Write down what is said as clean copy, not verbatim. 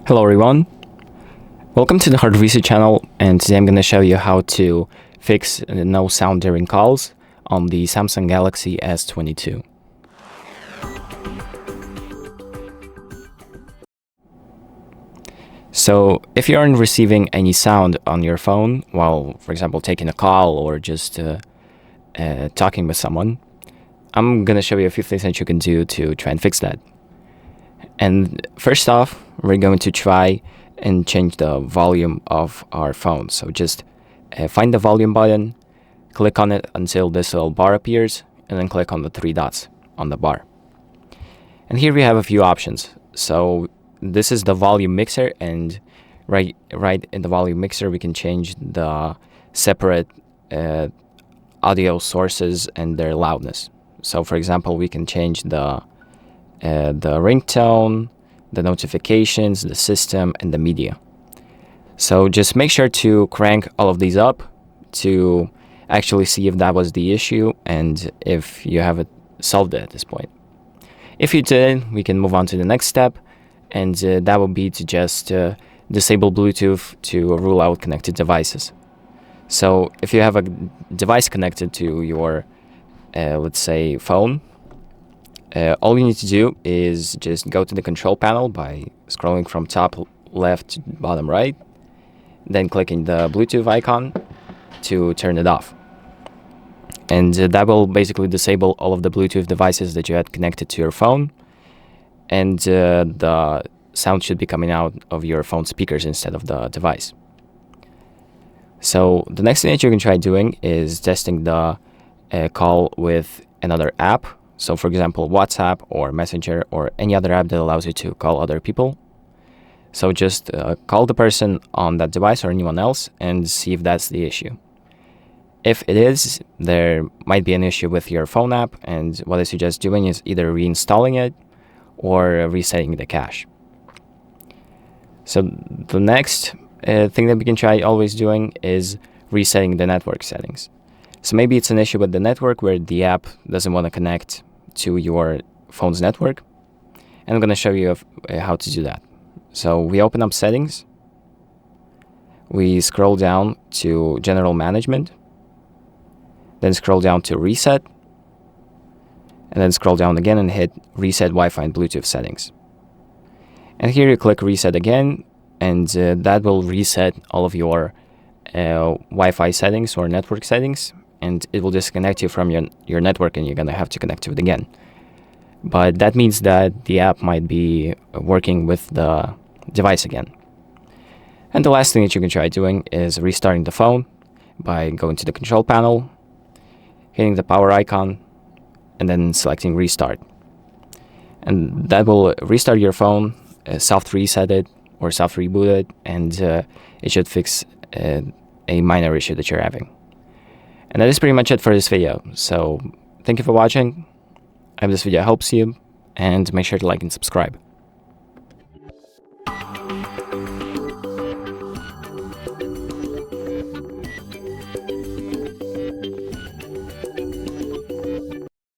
Hello everyone, welcome to the HardReset channel, and today I'm going to show you how to fix no sound during calls on the SAMSUNG Galaxy S22. So if you aren't receiving any sound on your phone while, for example, taking a call or just talking with someone, I'm going to show you a few things that you can do to try and fix that. And first off, we're going to try and change the volume of our phone. So just find the volume button, click on it until this little bar appears, and then click on the three dots on the bar. And here we have a few options. So this is the volume mixer, and right in the volume mixer we can change the separate audio sources and their loudness. So for example, we can change the ringtone, the notifications, the system, and the media. So just make sure to crank all of these up to actually see if that was the issue and if you have it solved it at this point. If you did, we can move on to the next step, and that would be to just disable Bluetooth to rule out connected devices. So if you have a device connected to your, let's say, phone, all you need to do is just go to the control panel by scrolling from top left to bottom right, then clicking the Bluetooth icon to turn it off. And that will basically disable all of the Bluetooth devices that you had connected to your phone, and the sound should be coming out of your phone speakers instead of the device. So the next thing that you can try doing is testing the call with another app. So for example, WhatsApp or Messenger or any other app that allows you to call other people. So just call the person on that device or anyone else and see if that's the issue. If it is, there might be an issue with your phone app, and what I suggest doing is either reinstalling it or resetting the cache. So the next thing that we can try always doing is resetting the network settings. So maybe it's an issue with the network where the app doesn't want to connect to your phone's network. And I'm going to show you how to do that. So we open up settings. We scroll down to general management. Then scroll down to reset. And then scroll down again and hit reset Wi-Fi and Bluetooth settings. And here you click reset again, and that will reset all of your Wi-Fi settings or network settings, and it will disconnect you from your network, and you're going to have to connect to it again. But that means that the app might be working with the device again. And the last thing that you can try doing is restarting the phone by going to the control panel, hitting the power icon, and then selecting restart. And that will restart your phone, soft reset it or soft reboot it, and it should fix a minor issue that you're having. And that is pretty much it for this video. So thank you for watching. I hope this video helps you, and make sure to like and subscribe.